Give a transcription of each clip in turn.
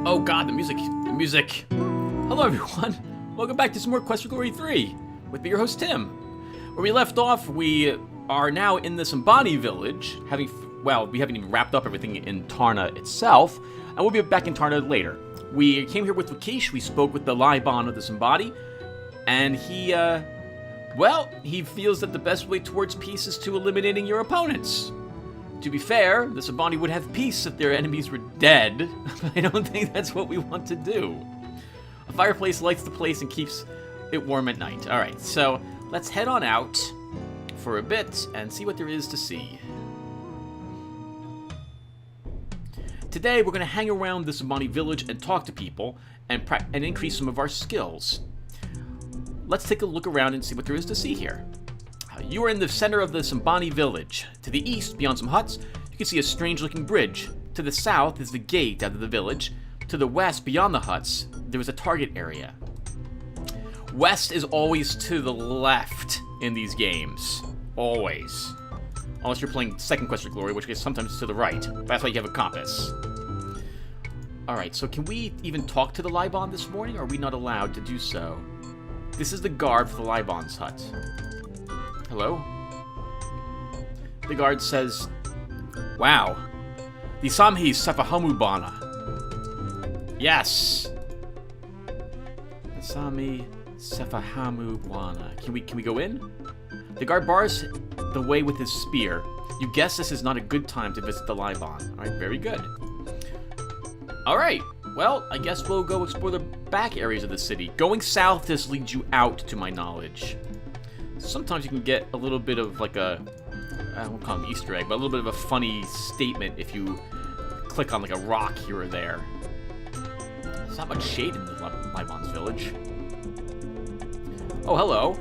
Oh god, the music. The music. Hello everyone. Welcome back to some more Quest for Glory 3 with me, your host Tim. Where we left off, we are now in the Sambani village, we haven't even wrapped up everything in Tarna itself, and we'll be back in Tarna later. We came here with Rakeesh, we spoke with the Libon of the Sambani, and he feels that the best way towards peace is to eliminating your opponents. To be fair, the Sambani would have peace if their enemies were dead, but I don't think that's what we want to do. A fireplace lights the place and keeps it warm at night. Alright, so let's head on out for a bit and see what there is to see. Today, we're going to hang around the Sambani village and talk to people and increase some of our skills. Let's take a look around and see what there is to see here. You are in the center of the Sambani village. To the east, beyond some huts, you can see a strange-looking bridge. To the south is the gate out of the village. To the west, beyond the huts, there is a target area. West is always to the left in these games. Always. Unless you're playing Second Quest for Glory, which is sometimes to the right. That's why you have a compass. Alright, so can we even talk to the Libon this morning, or are we not allowed to do so? This is the guard for the Libon's hut. Hello? The guard says, wow. The Samhi Sefahamubana. Yes. The Sami Sefahamubana. Can we go in? The guard bars the way with his spear. You guess this is not a good time to visit the Libon. Alright, very good. Alright, well, I guess we'll go explore the back areas of the city. Going south just leads you out, to my knowledge. Sometimes you can get a little bit of like I won't call it an Easter egg, but a little bit of a funny statement if you click on like a rock here or there. There's not much shade in the Libon's village. Oh, hello.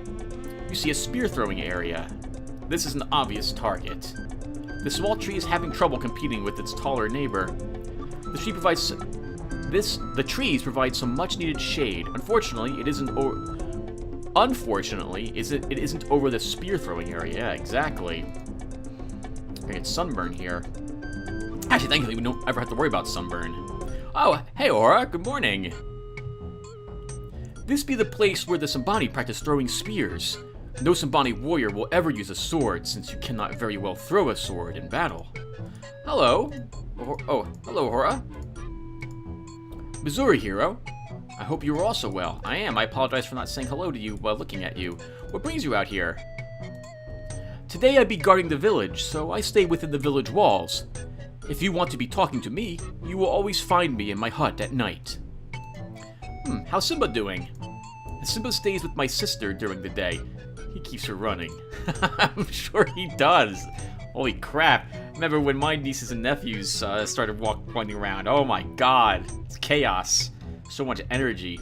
You see a spear throwing area. This is an obvious target. The small tree is having trouble competing with its taller neighbor. The trees provide some much needed shade. Unfortunately, it isn't over the spear throwing area. Yeah, exactly. I get sunburn here. Actually, thankfully, we don't ever have to worry about sunburn. Oh, hey, Aura. Good morning. This be the place where the Sambani practice throwing spears. No Sambani warrior will ever use a sword, since you cannot very well throw a sword in battle. Hello. Oh, hello, Aura. Missouri hero. I hope you are also well. I am. I apologize for not saying hello to you while looking at you. What brings you out here? Today I be guarding the village, so I stay within the village walls. If you want to be talking to me, you will always find me in my hut at night. How's Simba doing? Simba stays with my sister during the day. He keeps her running. I'm sure he does. Holy crap. Remember when my nieces and nephews started wandering around. Oh my god. It's chaos. So much energy.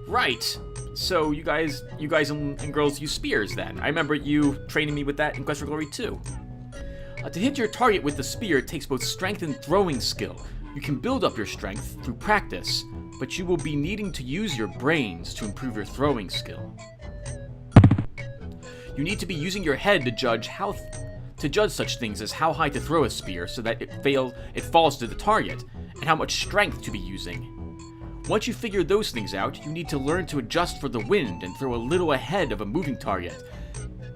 Right. So you guys and girls use spears then. I remember you training me with that in Quest for Glory 2. To hit your target with the spear takes both strength and throwing skill. You can build up your strength through practice, but you will be needing to use your brains to improve your throwing skill. You need to be using your head to judge such things as how high to throw a spear so that it falls to the target, and how much strength to be using. Once you figure those things out, you need to learn to adjust for the wind and throw a little ahead of a moving target.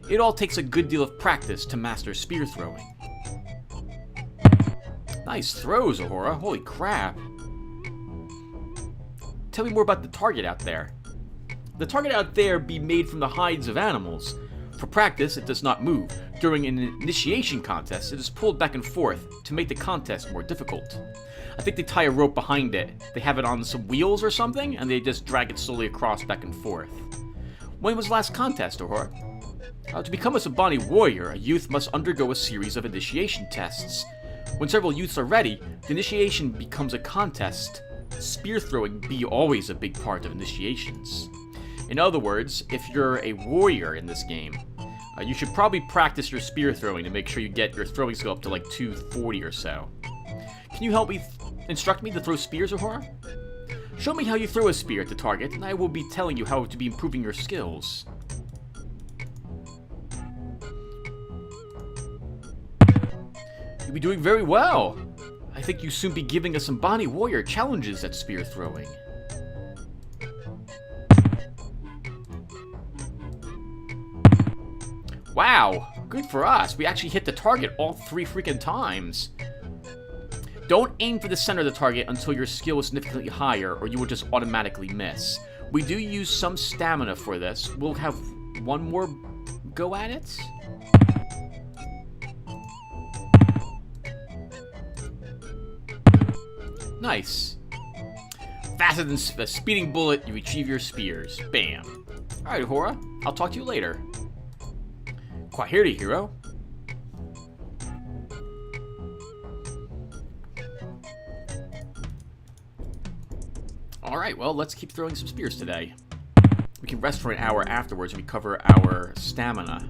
It all takes a good deal of practice to master spear throwing. Nice throws, Ahura. Holy crap. Tell me more about the target out there. The target out there be made from the hides of animals. For practice, it does not move. During an initiation contest, it is pulled back and forth to make the contest more difficult. I think they tie a rope behind it. They have it on some wheels or something, and they just drag it slowly across back and forth. When was the last contest, Ahura? To become a Sambani warrior, a youth must undergo a series of initiation tests. When several youths are ready, the initiation becomes a contest. Spear throwing be always a big part of initiations. In other words, if you're a warrior in this game, you should probably practice your spear throwing to make sure you get your throwing skill up to like 240 or so. Can you help me instruct me to throw spears, Ahura? Show me how you throw a spear at the target, and I will be telling you how to be improving your skills. You'll be doing very well. I think you soon be giving a Sambani warrior challenges at spear throwing. Wow, good for us. We actually hit the target all 3 freaking times. Don't aim for the center of the target until your skill is significantly higher, or you will just automatically miss. We do use some stamina for this. We'll have one more go at it. Nice. Faster than a speeding bullet, you retrieve your spears. Bam. Alright, Uhura. I'll talk to you later. Kwaheri, hero. Alright, well, let's keep throwing some spears today. We can rest for an hour afterwards and recover our stamina.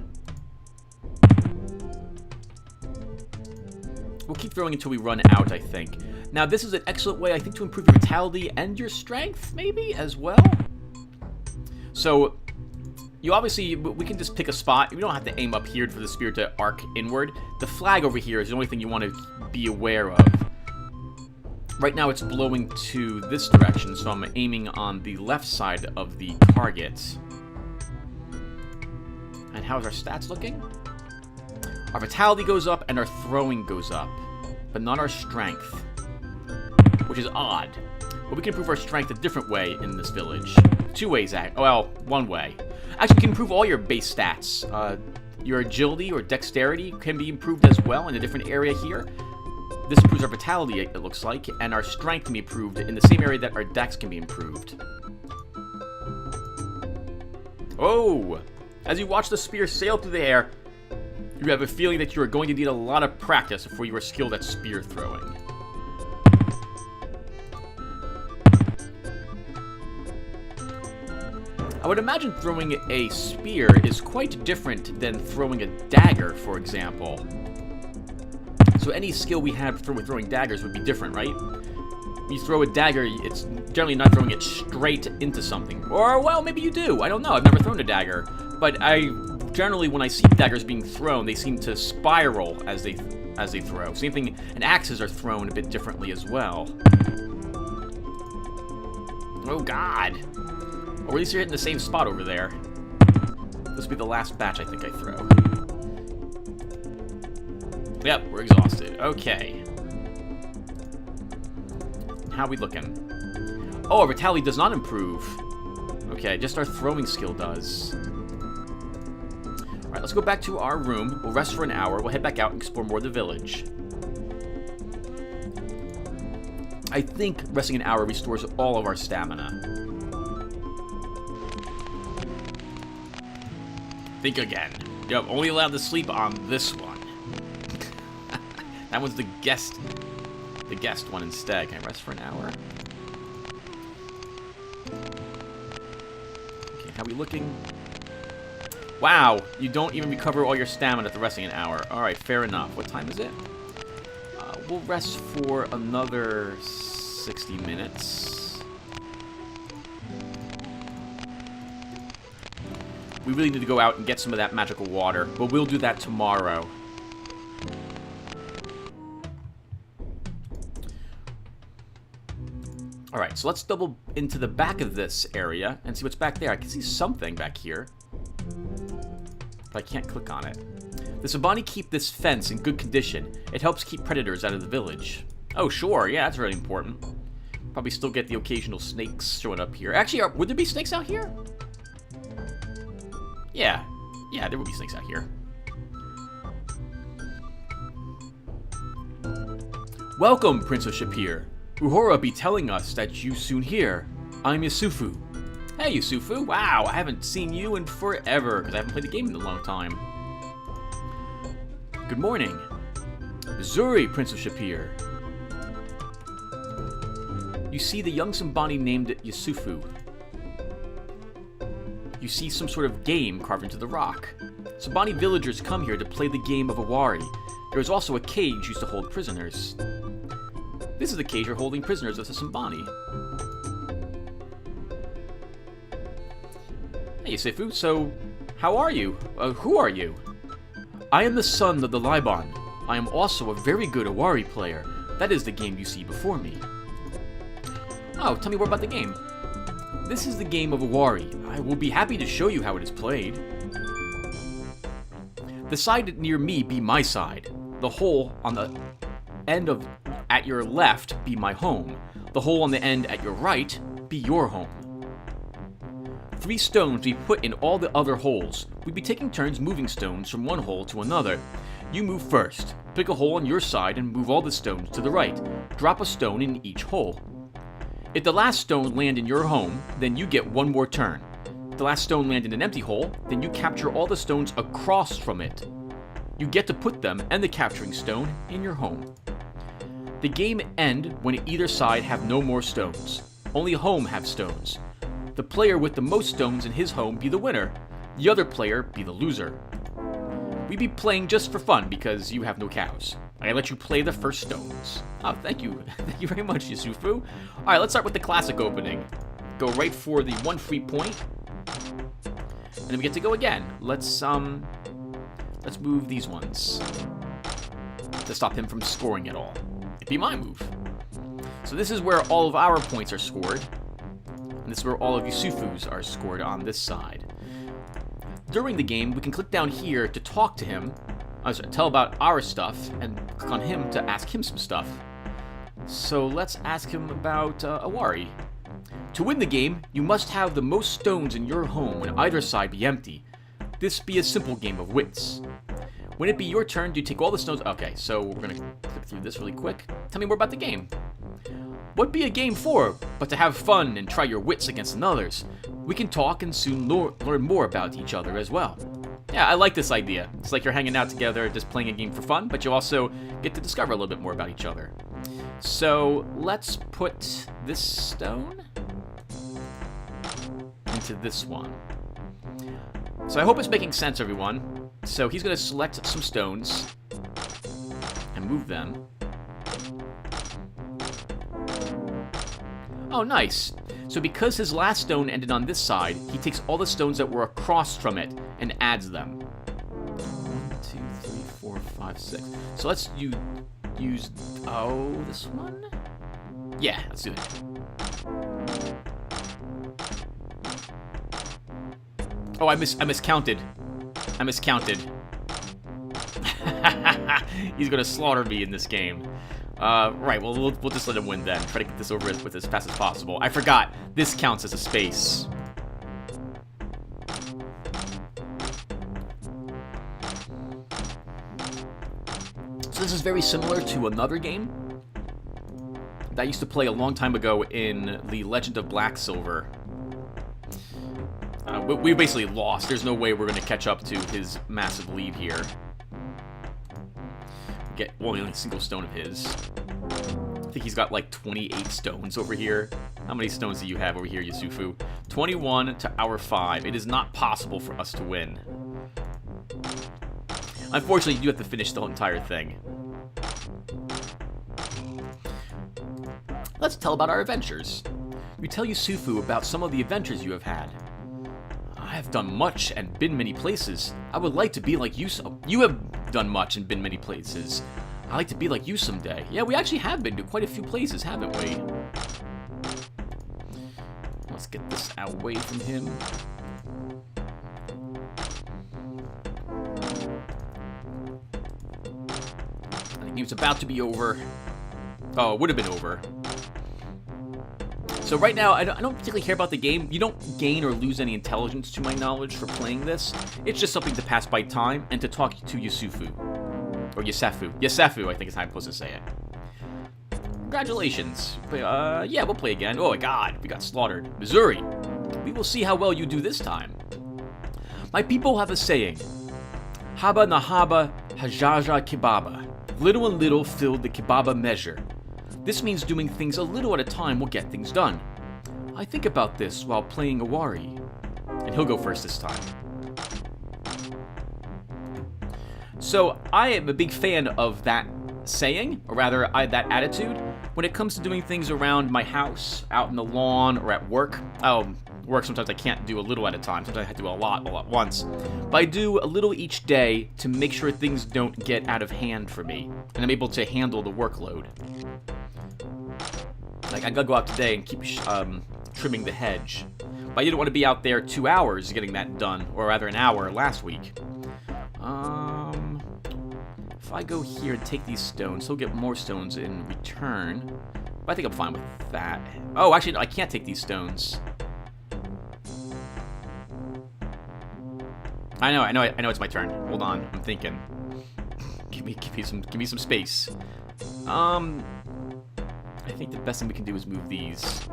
We'll keep throwing until we run out, I think. Now, this is an excellent way, I think, to improve your vitality and your strength, maybe, as well. So, you obviously, we can just pick a spot. We don't have to aim up here for the spear to arc inward. The flag over here is the only thing you want to be aware of. Right now, it's blowing to this direction, so I'm aiming on the left side of the target. And how's our stats looking? Our vitality goes up and our throwing goes up, but not our strength, which is odd. But we can improve our strength a different way in this village. 2 ways, well, 1 way. Actually, you can improve all your base stats. Your agility or dexterity can be improved as well in a different area here. This improves our vitality, it looks like, and our strength can be improved in the same area that our dex can be improved. Oh! As you watch the spear sail through the air, you have a feeling that you are going to need a lot of practice before you are skilled at spear throwing. I would imagine throwing a spear is quite different than throwing a dagger, for example. So any skill we have for throwing daggers would be different, right? When you throw a dagger, it's generally not throwing it straight into something. Or, well, maybe you do. I don't know. I've never thrown a dagger. But generally, when I see daggers being thrown, they seem to spiral as they throw. Same thing, and axes are thrown a bit differently as well. Oh, God. Or at least you're hitting the same spot over there. This will be the last batch I think I throw. Yep, we're exhausted. Okay. How are we looking? Oh, our vitality does not improve. Okay, just our throwing skill does. Alright, let's go back to our room. We'll rest for an hour. We'll head back out and explore more of the village. I think resting an hour restores all of our stamina. Think again. Yep, only allowed to sleep on this one. That was the guest one instead. Can I rest for an hour? Okay, how are we looking? Wow, you don't even recover all your stamina after resting an hour. Alright, fair enough. What time is it? We'll rest for another 60 minutes. We really need to go out and get some of that magical water, but we'll do that tomorrow. Alright, so let's double into the back of this area and see what's back there. I can see something back here, but I can't click on it. The Sambani keep this fence in good condition. It helps keep predators out of the village. Oh, sure, yeah, that's really important. Probably still get the occasional snakes showing up here. Actually, would there be snakes out here? Yeah, there will be snakes out here. Welcome, Prince of Shapir. Uhura be telling us that you soon here. I'm Yusufu. Hey, Yusufu. Wow, I haven't seen you in forever, because I haven't played the game in a long time. Good morning. Zuri, Prince of Shapir. You see the young Sambani named Yusufu. You see some sort of game carved into the rock. Sambani villagers come here to play the game of Awari. There is also a cage used to hold prisoners. This is the cage you're holding prisoners of the Sambani. Hey, Yusufu, so how are you? Who are you? I am the son of the Liban. I am also a very good Awari player. That is the game you see before me. Oh, tell me more about the game. This is the game of Owari. I will be happy to show you how it is played. The side near me be my side. The hole on the end at your left be my home. The hole on the end at your right be your home. 3 stones be put in all the other holes. We'd be taking turns moving stones from one hole to another. You move first. Pick a hole on your side and move all the stones to the right. Drop a stone in each hole. If the last stone land in your home, then you get 1 more turn. If the last stone land in an empty hole, then you capture all the stones across from it. You get to put them and the capturing stone in your home. The game end when either side have no more stones. Only home have stones. The player with the most stones in his home be the winner. The other player be the loser. We be playing just for fun because you have no cows. I let you play the first stones. Oh, thank you. Thank you very much, Yusufu. Alright, let's start with the classic opening. Go right for the 1 free point. And then we get to go again. Let's move these ones to stop him from scoring at all. It'd be my move. So this is where all of our points are scored. And this is where all of Yusufu's are scored on this side. During the game, we can click down here to talk to him, tell about our stuff, and click on him to ask him some stuff. So let's ask him about Owari. To win the game, you must have the most stones in your home when either side be empty. This be a simple game of wits. When it be your turn, do you take all the stones? Okay, so we're gonna click through this really quick. Tell me more about the game. What be a game for, but to have fun and try your wits against others? We can talk and soon learn more about each other as well. Yeah, I like this idea. It's like you're hanging out together, just playing a game for fun, but you also get to discover a little bit more about each other. So let's put this stone into this one. So I hope it's making sense, everyone. So he's going to select some stones and move them. Oh, nice. So because his last stone ended on this side, he takes all the stones that were across from it and adds them. 1, 2, 3, 4, 5, 6. So let's use this one? Yeah, let's do it. Oh, I miscounted. I miscounted. He's gonna slaughter me in this game. Right, well, we'll just let him win then. Try to get this over with as fast as possible. I forgot, this counts as a space. So this is very similar to another game that I used to play a long time ago in The Legend of Black Silver. We basically lost. There's no way we're going to catch up to his massive lead here. Get only a single stone of his. I think he's got like 28 stones over here. How many stones do you have over here, Yusufu? 21 to our 5. It is not possible for us to win. Unfortunately, you do have to finish the entire thing. Let's tell about our adventures. We tell Yusufu about some of the adventures you have had. I have done much and been many places. I would like to be like you. You have done much and been many places. I'd like to be like you someday. Yeah, we actually have been to quite a few places, haven't we? Let's get this away from him. I think it's about to be over. Oh, it would have been over. So right now, I don't particularly care about the game. You don't gain or lose any intelligence, to my knowledge, for playing this. It's just something to pass by time and to talk to Yusufu. Or Yusafu. Yusafu, I think is how I'm supposed to say it. Congratulations. Yeah, we'll play again. Oh my god, we got slaughtered. Missouri. We will see how well you do this time. My people have a saying. Haba nahaba hajaja kibaba. Little and little filled the kibaba measure. This means doing things a little at a time will get things done. I think about this while playing Owari. And he'll go first this time. So, I am a big fan of that saying, or rather, that attitude, when it comes to doing things around my house, out in the lawn, or at work. work. Sometimes I can't do a little at a time. Sometimes I have to do a lot all at once. But I do a little each day to make sure things don't get out of hand for me, and I'm able to handle the workload. Like, I gotta go out today and keep trimming the hedge. But I didn't want to be out there 2 hours getting that done, or rather an hour last week. If I go here and take these stones, he'll get more stones in return. But I think I'm fine with that. Oh, actually, no, I can't take these stones. I know it's my turn. Hold on, I'm thinking. Give me some space. I think the best thing we can do is move these.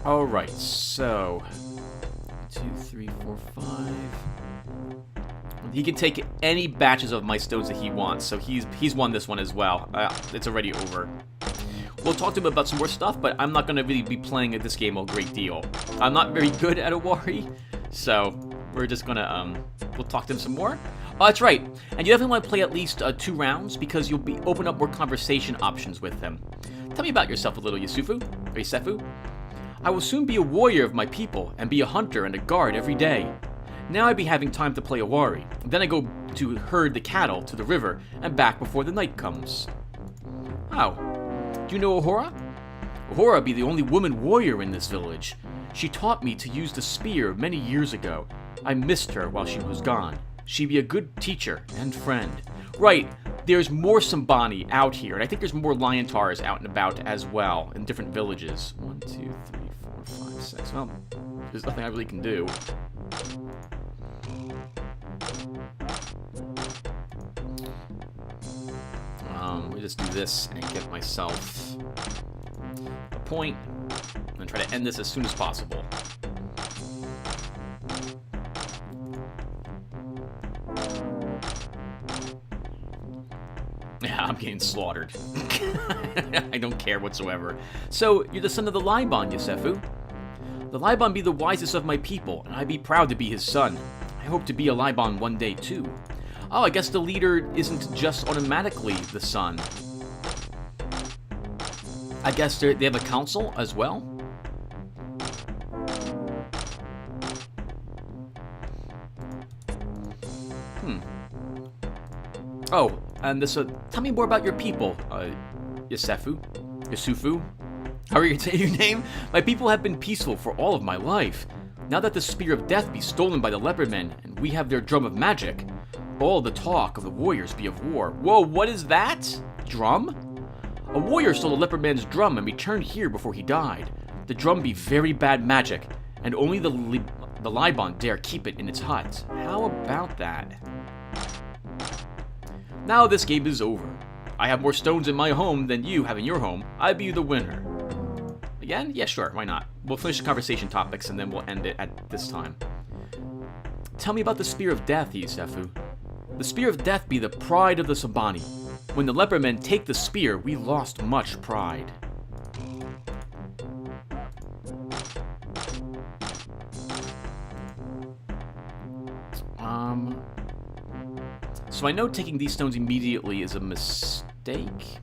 Alright, so 2, 3, 4, 5. He can take any batches of my stones that he wants, so he's won this one as well. It's already over. We'll talk to him about some more stuff, but I'm not going to really be playing at this game a great deal. I'm not very good at Owari, so we're just going to, we'll talk to him some more. Oh, that's right, and you definitely want to play at least 2 rounds, because you'll open up more conversation options with him. Tell me about yourself a little, Yusefu. I will soon be a warrior of my people, and be a hunter and a guard every day. Now I'd be having time to play Owari. Then I go to herd the cattle to the river, and back before the night comes. Oh, do you know Ohora? Ohora be the only woman warrior in this village. She taught me to use the spear many years ago. I missed her while she was gone. She be a good teacher and friend. Right, there's more Sambani out here, and I think there's more Liontars out and about as well, in different villages. 1, 2, 3, 4, 5, 6. Well, there's nothing I really can do. We just do this and get myself a point, and try to end this as soon as possible. Yeah, I'm getting slaughtered. I don't care whatsoever. So, you're the son of the Liban, Yusefu. The Liban be the wisest of my people, and I be proud to be his son. I hope to be a Liban one day, too. Oh, I guess the leader isn't just automatically the son. I guess they have a council as well? Oh, and this, tell me more about your people, Yusufu. How are you saying your name? My people have been peaceful for all of my life. Now that the Spear of Death be stolen by the Leopard Men, and we have their Drum of Magic, all the talk of the warriors be of war. Whoa, what is that? Drum? A warrior stole the Leopard Man's drum and returned here before he died. The drum be very bad magic, and only the Liban dare keep it in its hut. How about that? Now this game is over. I have more stones in my home than you have in your home. I be the winner. Again? Yeah, sure, why not? We'll finish the conversation topics and then we'll end it at this time. Tell me about the Spear of Death, Yusefu. The Spear of Death be the pride of the Sambani. When the Leopard Men take the spear, we lost much pride. So I know taking these stones immediately is a mistake.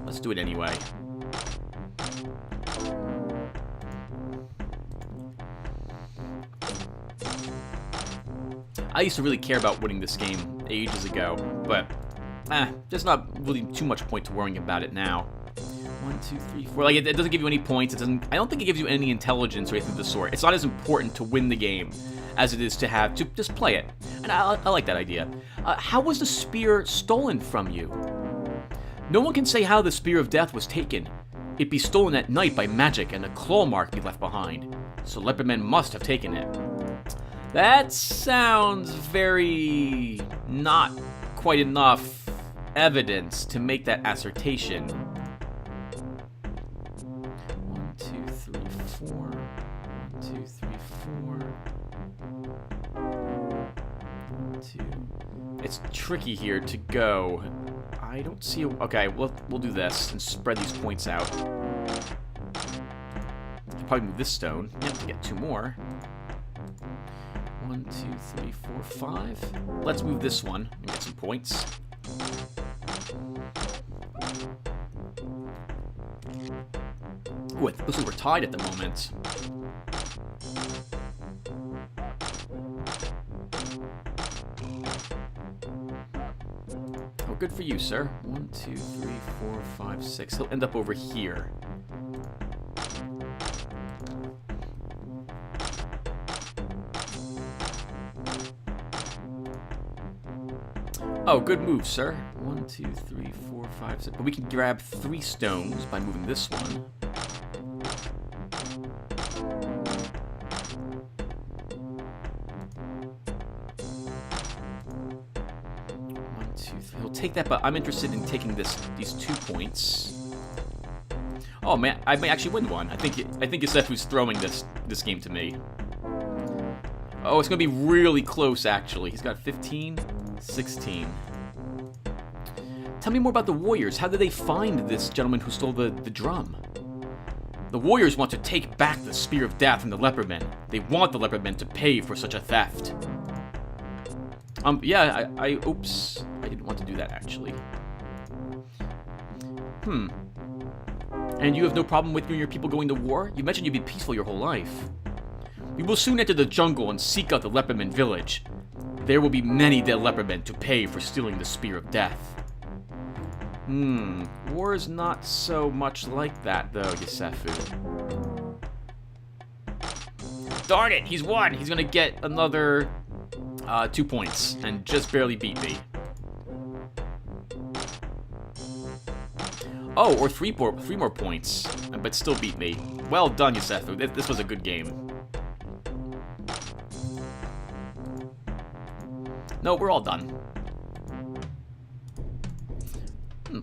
Let's do it anyway. I used to really care about winning this game ages ago, but there's not really too much point to worrying about it now. 1, 2, 3, 4. Like, it doesn't give you any points. It doesn't. I don't think it gives you any intelligence or anything of the sort. It's not as important to win the game as it is to have to just play it. And I like that idea. How was the spear stolen from you? No one can say how the Spear of Death was taken. It be stolen at night by magic, and a claw mark be left behind. So Leopard Men must have taken it. That sounds very not quite enough evidence to make that assertion. 1, 2, 3, 4. 1, 2, 3, 4. 1, 2. It's tricky here to go. I don't see a... Okay, we'll do this and spread these points out. I'll probably move this stone. Yep, to get 2 more. 1, 2, 3, 4, 5. Let's move this one and get some points. Ooh, it looks like we're tied at the moment. Oh, good for you, sir. 1, 2, 3, 4, 5, 6. He'll end up over here. Oh, good move, sir. 1, 2, 3, 4, 5, 6. But we can grab 3 stones by moving this one. 1, 2, 3. He'll take that, but I'm interested in taking these 2 points. Oh man, I may actually win one. I think Yosefu's throwing this game to me. Oh, it's gonna be really close actually. He's got 15. 16. Tell me more about the warriors. How did they find this gentleman who stole the drum? The warriors want to take back the Spear of Death from the Leopardmen. They want the Leopardmen to pay for such a theft. Yeah, oops. I didn't want to do that, actually. And you have no problem with you and your people going to war? You mentioned you'd be peaceful your whole life. We will soon enter the jungle and seek out the Leopardman village. There will be many dead Leopardmen to pay for stealing the Spear of Death. War is not so much like that, though, Yosefu. Darn it, he's won! He's gonna get another 2 points, and just barely beat me. Oh, or 3 more points, but still beat me. Well done, Yosefu. This was a good game. No, we're all done.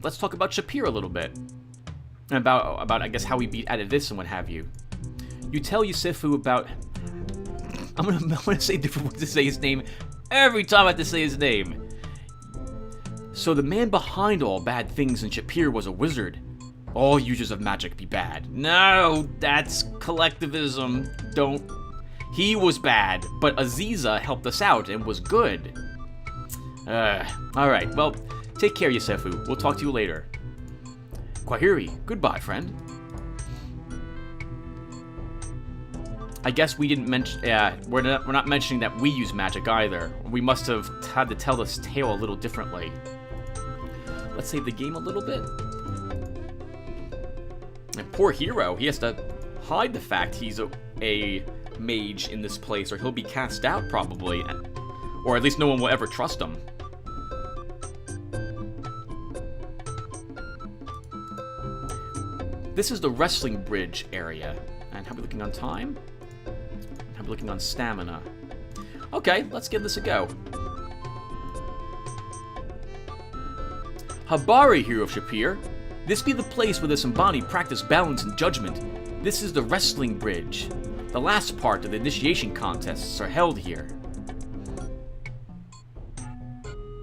Let's talk about Shapir a little bit. About I guess, how we beat out of this and what have you. You tell Yosefu about... I'm gonna say different ways to say his name every time I have to say his name. So the man behind all bad things in Shapir was a wizard. All users of magic be bad. No, that's collectivism. Don't... He was bad, but Aziza helped us out and was good. Alright, well, take care, Yosefu. We'll talk to you later. Kwahiri, goodbye, friend. I guess we didn't mention... Yeah, we're not mentioning that we use magic either. We must have had to tell this tale a little differently. Let's save the game a little bit. And poor Hero, he has to hide the fact he's a mage in this place, or he'll be cast out, probably. Or at least no one will ever trust him. This is the wrestling bridge area. And how are we looking on time? How are we looking on stamina? Okay, let's give this a go. Habari, Hero of Shapir. This be the place where the Sambani practice balance and judgment. This is the wrestling bridge. The last part of the initiation contests are held here.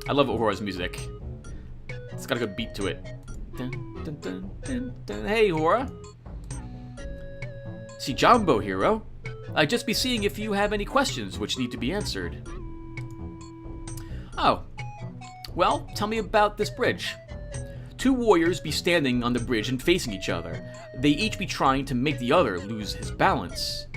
I love Uhura's music. It's got a good beat to it. Dun, dun, dun, dun, dun. Hey, Uhura. See Jumbo, Hero. I'd just be seeing if you have any questions which need to be answered. Oh. Well, tell me about this bridge. 2 warriors be standing on the bridge and facing each other. They each be trying to make the other lose his balance.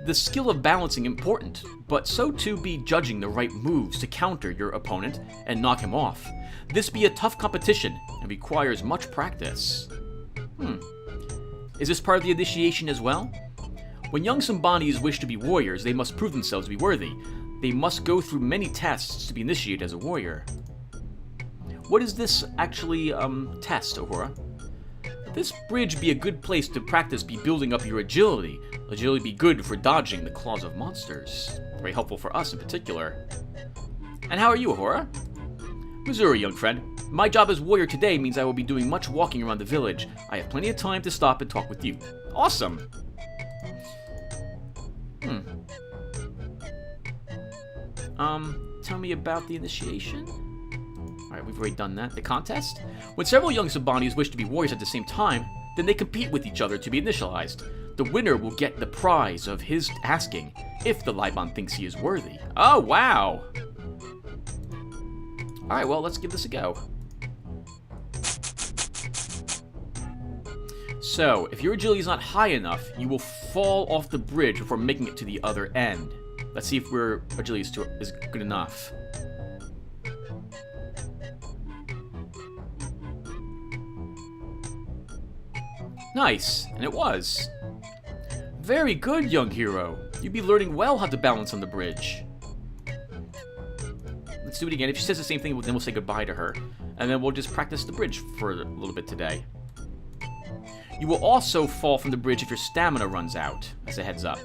The skill of balancing important, but so too be judging the right moves to counter your opponent and knock him off. This be a tough competition and requires much practice. Is this part of the initiation as well? When young Sambanis wish to be warriors, they must prove themselves to be worthy. They must go through many tests to be initiated as a warrior. What is this actually, test, Uhura? This bridge be a good place to practice be building up your agility. Agility be good for dodging the claws of monsters. Very helpful for us in particular. And how are you, Uhura? Missouri, young friend. My job as warrior today means I will be doing much walking around the village. I have plenty of time to stop and talk with you. Awesome! Tell me about the initiation? Alright, we've already done that. The contest? When several young Sabanis wish to be warriors at the same time, then they compete with each other to be initialized. The winner will get the prize of his asking, if the Liban thinks he is worthy. Oh, wow! Alright, well, let's give this a go. So, if your agility is not high enough, you will fall off the bridge before making it to the other end. Let's see if our agility is good enough. Nice, and it was. Very good, young hero. You'd be learning well how to balance on the bridge. Let's do it again. If she says the same thing, then we'll say goodbye to her. And then we'll just practice the bridge for a little bit today. You will also fall from the bridge if your stamina runs out, as a heads up.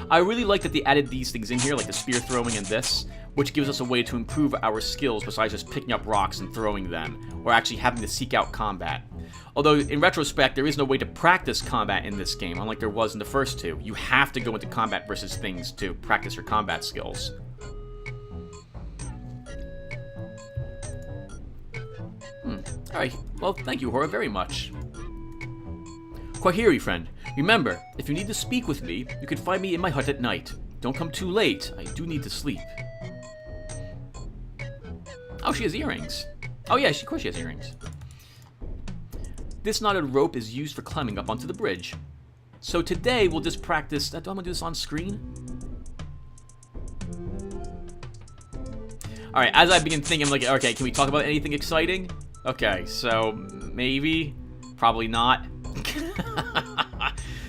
I really like that they added these things in here, like the spear throwing and this, which gives us a way to improve our skills besides just picking up rocks and throwing them, or actually having to seek out combat. Although, in retrospect, there is no way to practice combat in this game, unlike there was in the first two. You have to go into combat versus things to practice your combat skills. Alright, well, thank you, Hora, very much. Kwahiri, friend. Remember, if you need to speak with me, you can find me in my hut at night. Don't come too late. I do need to sleep. Oh, she has earrings. Oh, yeah, of course she has earrings. This knotted rope is used for climbing up onto the bridge. So today, we'll just practice... Do I'm going to do this on screen? Alright, as I begin thinking, I'm like, okay, can we talk about anything exciting? Okay, so maybe, probably not.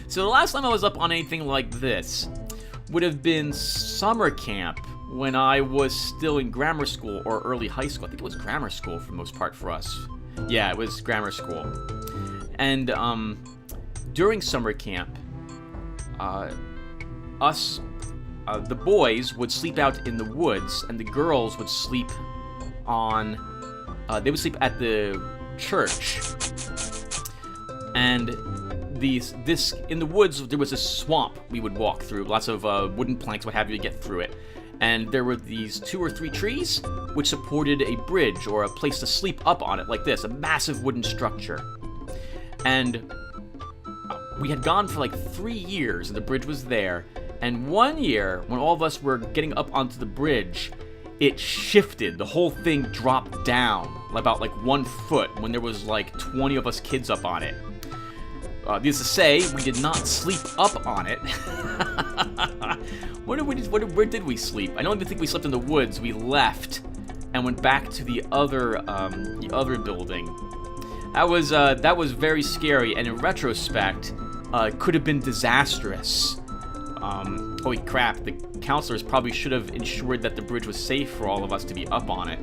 So the last time I was up on anything like this would have been summer camp when I was still in grammar school or early high school. I think it was grammar school for the most part for us. Yeah, it was grammar school. And during summer camp, the boys would sleep out in the woods, and the girls would sleep on... they would sleep at the church. And in the woods, there was a swamp we would walk through. Lots of wooden planks, what have you, to get through it. And there were these 2 or 3 trees which supported a bridge or a place to sleep up on it, like this, a massive wooden structure. And we had gone for like 3 years, and the bridge was there. And one year, when all of us were getting up onto the bridge, it shifted. The whole thing dropped down about like 1 foot when there was like 20 of us kids up on it. Needless to say, we did not sleep up on it. Where did we sleep? I don't even think we slept in the woods. We left and went back to the other building. That was very scary, and in retrospect, could have been disastrous. Holy crap! The counselors probably should have ensured that the bridge was safe for all of us to be up on it.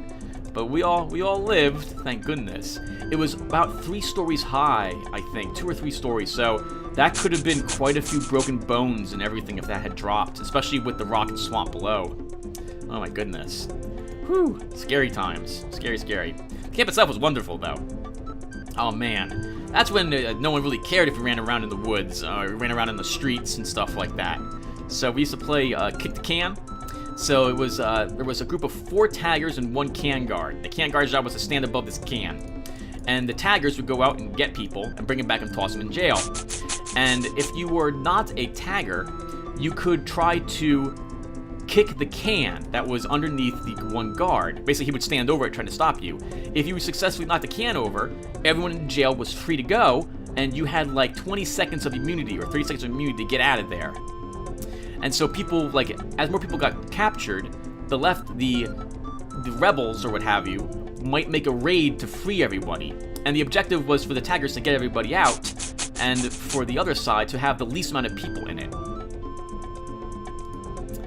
But we all lived, thank goodness. It was about 3 stories high, I think, 2 or 3 stories, so that could have been quite a few broken bones and everything if that had dropped, especially with the rock and swamp below. Oh my goodness. Whew, scary times. Scary, scary. The camp itself was wonderful, though. Oh man, that's when no one really cared if we ran around in the woods, or ran around in the streets and stuff like that. So we used to play kick the can. So it was there was a group of 4 taggers and 1 can guard. The can guard's job was to stand above this can, and the taggers would go out and get people and bring them back and toss them in jail. And if you were not a tagger, you could try to kick the can that was underneath the 1 guard. Basically, he would stand over it trying to stop you. If you successfully knocked the can over, everyone in jail was free to go, and you had like 20 seconds of immunity or 30 seconds of immunity to get out of there. And so people, like, as more people got captured, the rebels or what have you might make a raid to free everybody. And the objective was for the taggers to get everybody out, and for the other side to have the least amount of people in it.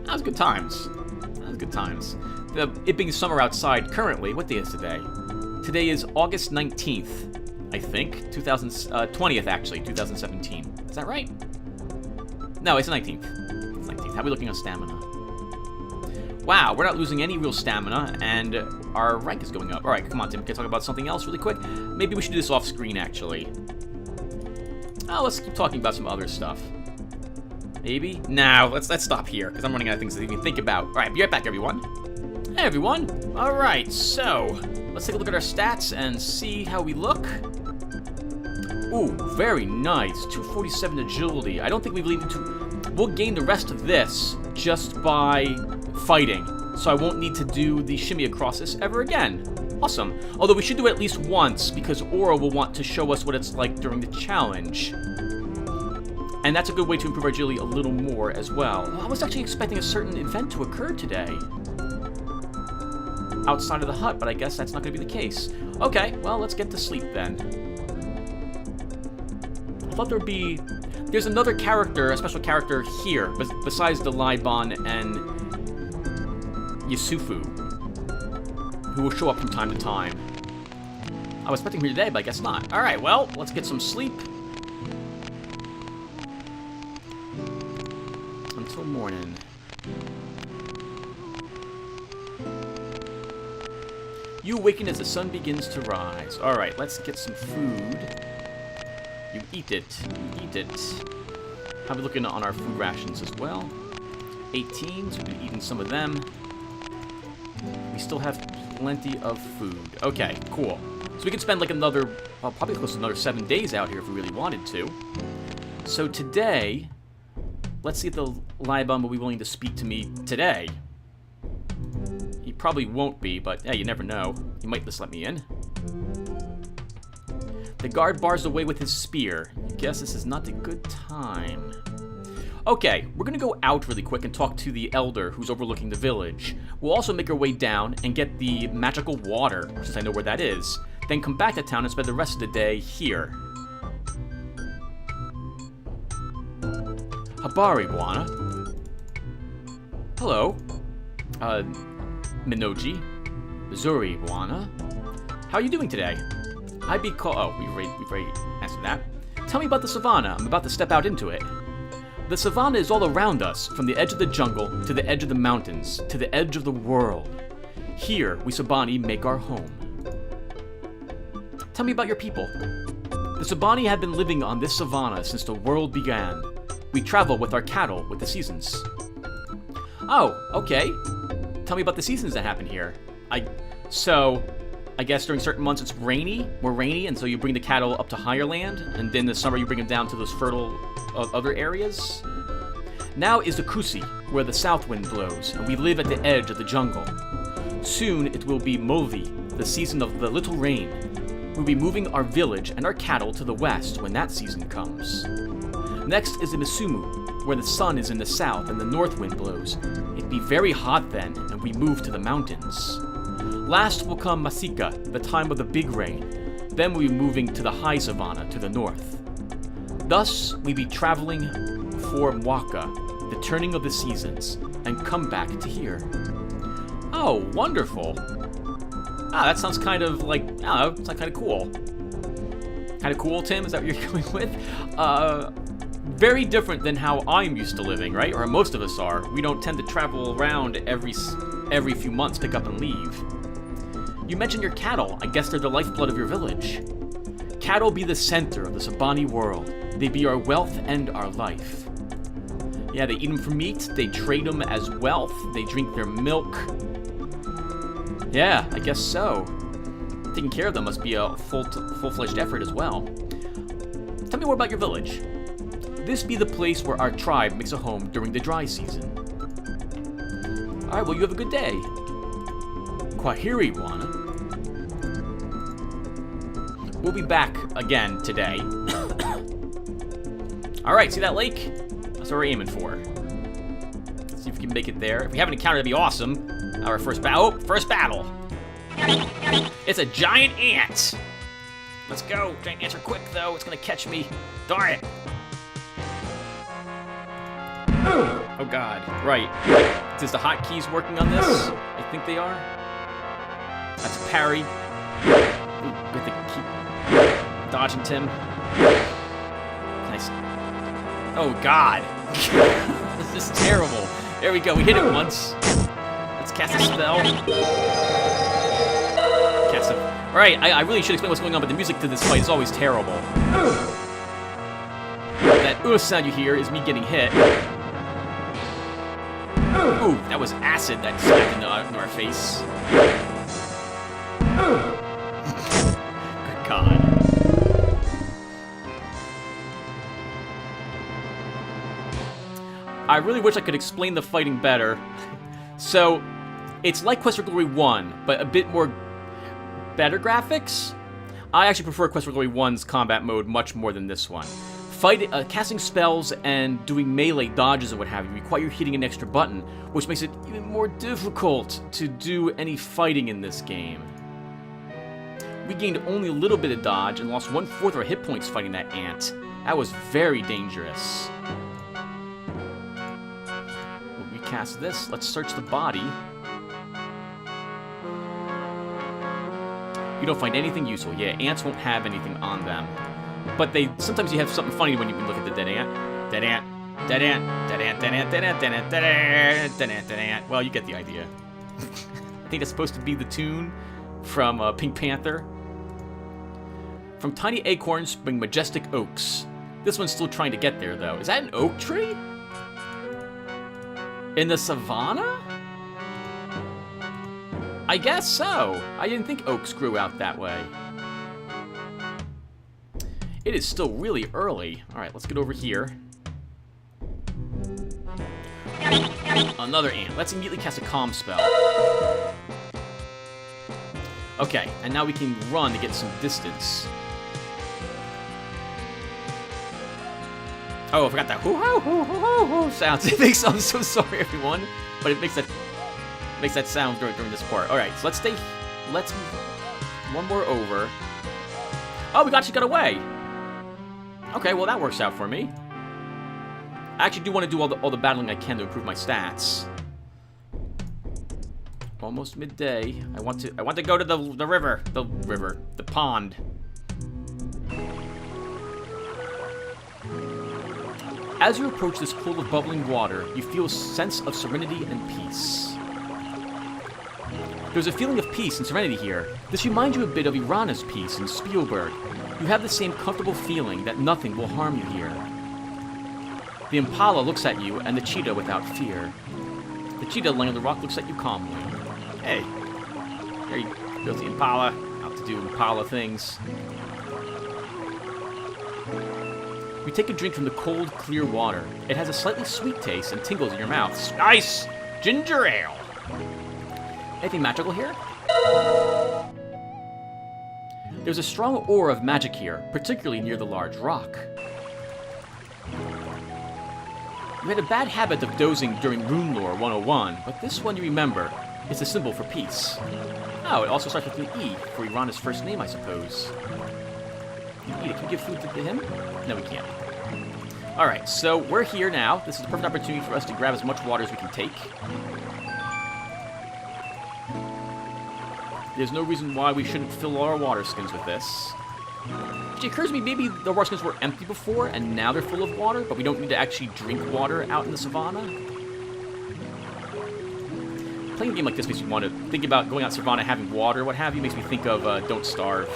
That was good times. That was good times. It being summer outside currently, what day is today? Today is August 19th, I think. 20th, actually, 2017. Is that right? No, it's the 19th. How are we looking on stamina? Wow, we're not losing any real stamina, and our rank is going up. Alright, come on, Tim, can I talk about something else really quick? Maybe we should do this off screen, actually. Oh, let's keep talking about some other stuff. Maybe? No, let's stop here, because I'm running out of things to even think about. Alright, be right back, everyone. Hey, everyone. Alright, so, let's take a look at our stats and see how we look. Ooh, very nice. 247 agility. I don't think we've needed to... We'll gain the rest of this just by fighting. So I won't need to do the shimmy across this ever again. Awesome. Although we should do it at least once, because Aura will want to show us what it's like during the challenge. And that's a good way to improve our agility a little more as well. I was actually expecting a certain event to occur today. Outside of the hut, but I guess that's not going to be the case. Okay, well, let's get to sleep then. I thought there'd be... There's another character, a special character here, besides the Libon and Yusufu, who will show up from time to time. I was expecting him here today, but I guess not. Alright, well, let's get some sleep. Until morning. You awaken as the sun begins to rise. Alright, let's get some food. You eat it. You eat it. I'll be looking on our food rations as well. 18, so we'll be eating some of them. We still have plenty of food. Okay, cool. So we can spend like another, well, probably close to another 7 days out here if we really wanted to. So today, let's see if the Libon will be willing to speak to me today. He probably won't be, but hey, you never know. He might just let me in. The guard bars the way with his spear. Guess this is not a good time. Okay, we're gonna go out really quick and talk to the elder who's overlooking the village. We'll also make our way down and get the magical water, since I know where that is. Then come back to town and spend the rest of the day here. Habari, Buana. Hello. Minoji. Missouri, Buana. How are you doing today? I'd be oh, we've already answered that. Tell me about the savannah. I'm about to step out into it. The savannah is all around us, from the edge of the jungle to the edge of the mountains, to the edge of the world. Here, we Sabani make our home. Tell me about your people. The Sabani have been living on this savannah since the world began. We travel with our cattle with the seasons. Oh, okay. Tell me about the seasons that happen here. I guess during certain months it's more rainy, and so you bring the cattle up to higher land, and then in the summer you bring them down to those fertile other areas. Now is the Kusi, where the south wind blows, and we live at the edge of the jungle. Soon it will be Mulvi, the season of the little rain. We'll be moving our village and our cattle to the west when that season comes. Next is the Misumu, where the sun is in the south and the north wind blows. It'd be very hot then, and we move to the mountains. Last will come Masika, the time of the big rain. Then we'll be moving to the high savanna to the north. Thus, we be traveling for Mwaka, the turning of the seasons, and come back to here. Oh, wonderful. Ah, that sounds kind of like, I don't know, it's like kind of cool. Kind of cool, Tim? Is that what you're going with? Very different than how I'm used to living, right? Or most of us are. We don't tend to travel around every few months, pick up and leave. You mentioned your cattle. I guess they're the lifeblood of your village. Cattle be the center of the Sabani world. They be our wealth and our life. Yeah, they eat them for meat. They trade them as wealth. They drink their milk. Yeah, I guess so. Taking care of them must be a full-fledged effort as well. Tell me more about your village. This be the place where our tribe makes a home during the dry season. Alright, well, you have a good day. Kwahiri, Wana. We'll be back again today. Alright, see that lake? That's what we're aiming for. Let's see if we can make it there. If we have an encounter, that'd be awesome. Our first battle. Oh, first battle. It's a giant ant. Let's go. Giant ants are quick, though. It's gonna catch me. Darn it. Oh, God. Right. Is the hotkeys working on this? I think they are. That's a parry. Ooh, good to keep dodging Tim. Nice. Oh, God. This is terrible. There we go. We hit it once. Let's cast a spell. Cast a... Alright, I really should explain what's going on, but the music to this fight is always terrible. That sound you hear is me getting hit. Ooh, that was acid that smacked into our face. Good God. I really wish I could explain the fighting better. So, It's like Quest for Glory 1, but a bit more better graphics. I actually prefer Quest for Glory 1's combat mode much more than this one. Casting spells and doing melee dodges and what have you require hitting an extra button, which makes it even more difficult to do any fighting in this game. We gained only a little bit of dodge and lost 1/4 of our hit points fighting that ant. That was very dangerous. We'll recast this. Let's search the body. You don't find anything useful. Yeah, ants won't have anything on them. But sometimes you have something funny when you look at the dead ant. Dead ant, dead ant, dead ant, dead ant, dead ant, dead ant, dead ant, dead ant, dead ant. Well, you get the idea. I think that's supposed to be the tune from Pink Panther. From tiny acorns spring majestic oaks. This one's still trying to get there, though. Is that an oak tree? In the savannah? I guess so. I didn't think oaks grew out that way. It is still really early. Alright, let's get over here. Another ant. Let's immediately cast a calm spell. Okay, and now we can run to get some distance. Oh, I forgot that hoo-hoo-hoo-hoo-hoo sounds. It makes, I'm so sorry, everyone, but it makes that sound during this part. Alright, so let's one more over. Oh, we actually got away. Okay, well that works out for me. I actually do want to do all the battling I can to improve my stats. Almost midday. I want to go to the pond. As you approach this pool of bubbling water, you feel a sense of serenity and peace. There's a feeling of peace and serenity here. This reminds you a bit of Irana's peace in Spielberg. You have the same comfortable feeling that nothing will harm you here. The impala looks at you, and the cheetah without fear. The cheetah laying on the rock looks at you calmly. Hey, there you go, the impala, out to do impala things. You take a drink from the cold, clear water. It has a slightly sweet taste and tingles in your mouth. Nice! Ginger ale! Anything magical here? There's a strong aura of magic here, particularly near the large rock. You had a bad habit of dozing during Rune Lore 101, but this one you remember. It's a symbol for peace. Oh, it also starts with an E, for Irana's first name, I suppose. Can we give food to him? No, we can't. Alright, so we're here now. This is the perfect opportunity for us to grab as much water as we can take. There's no reason why we shouldn't fill our water skins with this. It occurs to me maybe the water skins were empty before, and now they're full of water, but we don't need to actually drink water out in the savannah. Playing a game like this makes me want to think about going out in savannah, having water, what have you. Makes me think of Don't Starve.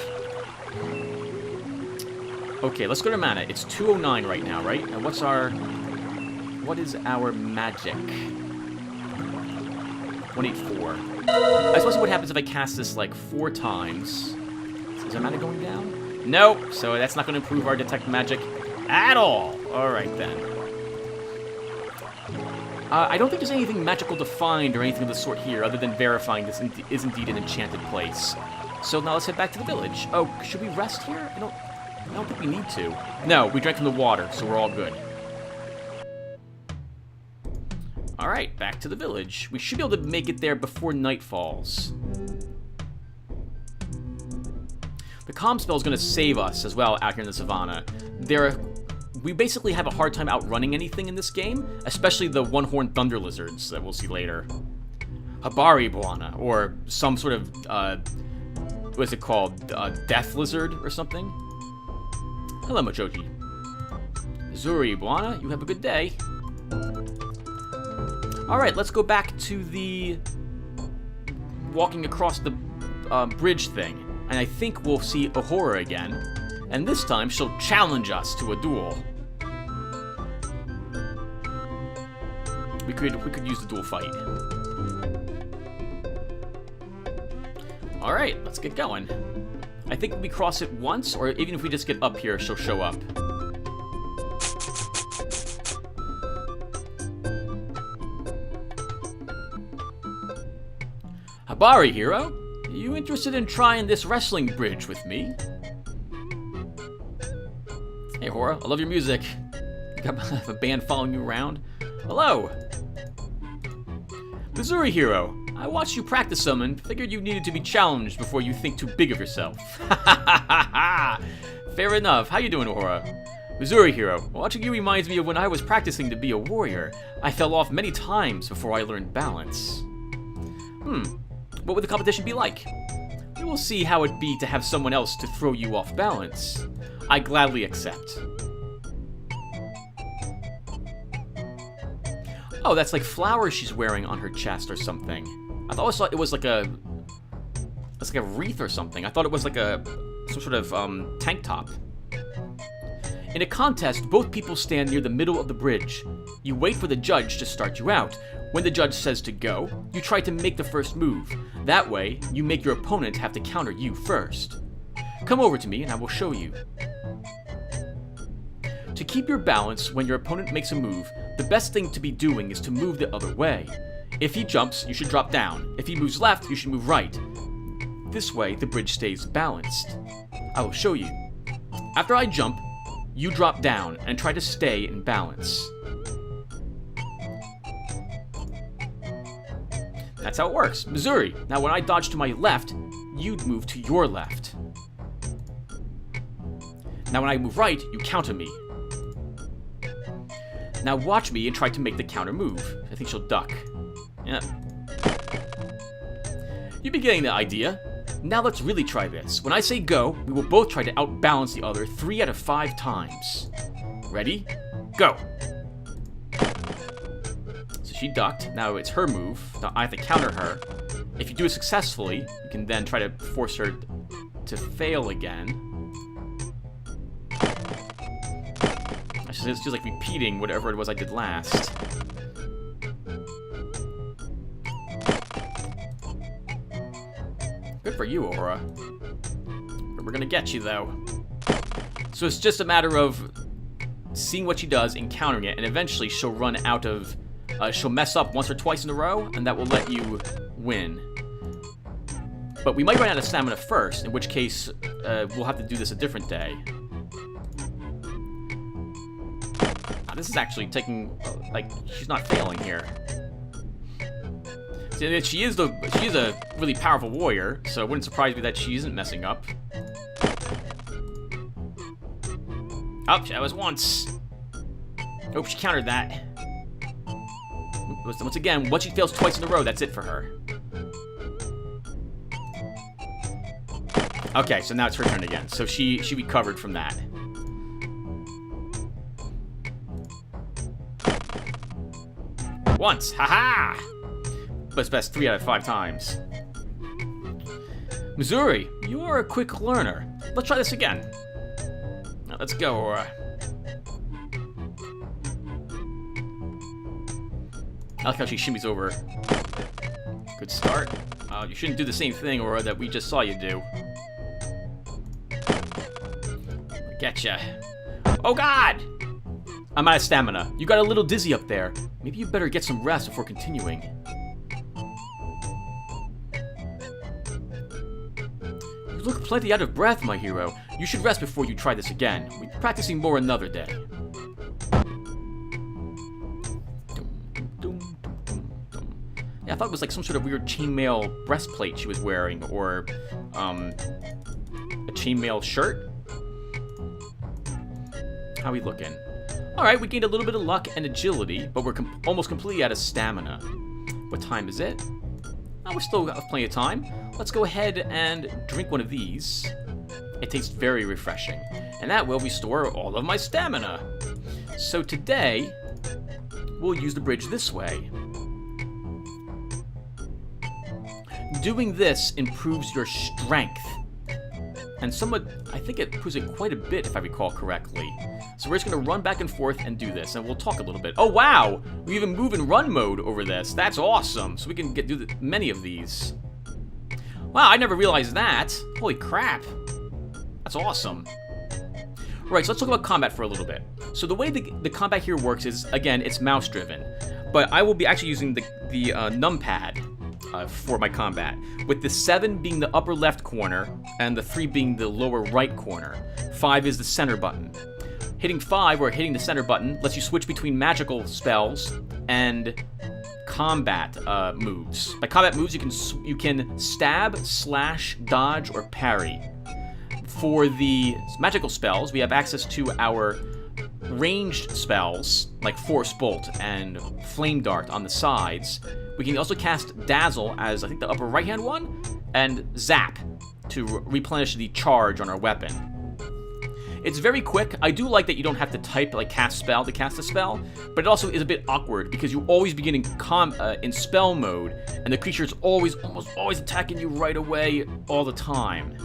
Okay, let's go to mana. It's 209 right now, right? And what is our magic? 184. I suppose what happens if I cast this like 4 times. Is our mana going down? Nope, so that's not going to improve our detect magic at all. Alright then. I don't think there's anything magical to find or anything of the sort here, other than verifying this is indeed an enchanted place. So now let's head back to the village. Oh, should we rest here? I don't think we need to. No, we drank from the water, so we're all good. Alright, back to the village. We should be able to make it there before night falls. The calm spell is going to save us as well out here in the savannah. We basically have a hard time outrunning anything in this game, especially the one-horned thunder lizards that we'll see later. Habari Buana, or some sort of, what is it called? Death lizard or something? Hello, Mochoji. Zuri Buana, you have a good day. Alright, let's go back to the walking across the bridge thing. And I think we'll see Ahura again. And this time, she'll challenge us to a duel. We could use the duel fight. Alright, let's get going. I think we cross it once, or even if we just get up here, she'll show up. Bari, hero. Are you interested in trying this wrestling bridge with me? Hey, Hora, I love your music. You got a band following you around? Hello. Missouri, hero. I watched you practice some and figured you needed to be challenged before you think too big of yourself. Fair enough. How you doing, Hora? Missouri, hero. Watching you reminds me of when I was practicing to be a warrior. I fell off many times before I learned balance. What would the competition be like? We will see how it'd be to have someone else to throw you off balance. I gladly accept. Oh, that's like flowers she's wearing on her chest or something. I always thought it was like a... It's like a wreath or something. I thought it was like some sort of tank top. In a contest, both people stand near the middle of the bridge. You wait for the judge to start you out. When the judge says to go, you try to make the first move. That way, you make your opponent have to counter you first. Come over to me and I will show you. To keep your balance when your opponent makes a move, the best thing to be doing is to move the other way. If he jumps, you should drop down. If he moves left, you should move right. This way, the bridge stays balanced. I will show you. After I jump, you drop down and try to stay in balance. That's how it works. Missouri. Now when I dodge to my left, you'd move to your left. Now when I move right, you counter me. Now watch me and try to make the counter move. I think she'll duck. Yeah. You've been getting the idea. Now let's really try this. When I say go, we will both try to outbalance the other 3 out of 5 times. Ready? Go! So she ducked. Now it's her move. Now I have to counter her. If you do it successfully, you can then try to force her to fail again. It's just like repeating whatever it was I did last. Good for you, Aura. We're gonna get you, though. So it's just a matter of seeing what she does and countering it, and eventually she'll run out of... she'll mess up once or twice in a row, and that will let you win. But we might run out of stamina first, in which case we'll have to do this a different day. This is actually taking, like, she's not failing here. See, she is a really powerful warrior, so it wouldn't surprise me that she isn't messing up. Oh, that was once. Oh, she countered that. Once again, once she fails twice in a row, that's it for her. Okay, so now it's her turn again. So she recovered from that. Once, haha! But it's best 3 out of 5 times. Missouri, you are a quick learner. Let's try this again. Now let's go, Aura. I like how she shimmies over. Good start. You shouldn't do the same thing, Aura, that we just saw you do. Getcha. Oh God! I'm out of stamina. You got a little dizzy up there. Maybe you better get some rest before continuing. You look plenty out of breath, my hero. You should rest before you try this again. We'll be practicing more another day. Yeah, I thought it was like some sort of weird chainmail breastplate she was wearing, or a chainmail shirt. How we looking? Alright, we gained a little bit of luck and agility, but we're almost completely out of stamina. What time is it? Oh, we still got plenty of time. Let's go ahead and drink one of these. It tastes very refreshing, and that will restore all of my stamina. So today, we'll use the bridge this way. Doing this improves your strength, and somewhat, I think it improves it quite a bit if I recall correctly. So we're just going to run back and forth and do this, and we'll talk a little bit. Oh wow! We even move in run mode over this. That's awesome! So we can do many of these. Wow, I never realized that. Holy crap. That's awesome. Right, so let's talk about combat for a little bit. So the way the combat here works is, again, it's mouse driven. But I will be actually using the numpad. for my combat, with the 7 being the upper left corner and the 3 being the lower right corner. 5 is the center button. Hitting 5 or hitting the center button lets you switch between magical spells and combat moves. By combat moves, you can stab, slash, dodge, or parry. For the magical spells, we have access to our ranged spells, like Force Bolt and Flame Dart on the sides. We can also cast Dazzle as, I think, the upper right-hand one, and Zap to replenish the charge on our weapon. It's very quick. I do like that you don't have to type, like, cast spell to cast a spell, but it also is a bit awkward because you always begin in spell mode, and the creature is almost always attacking you right away all the time.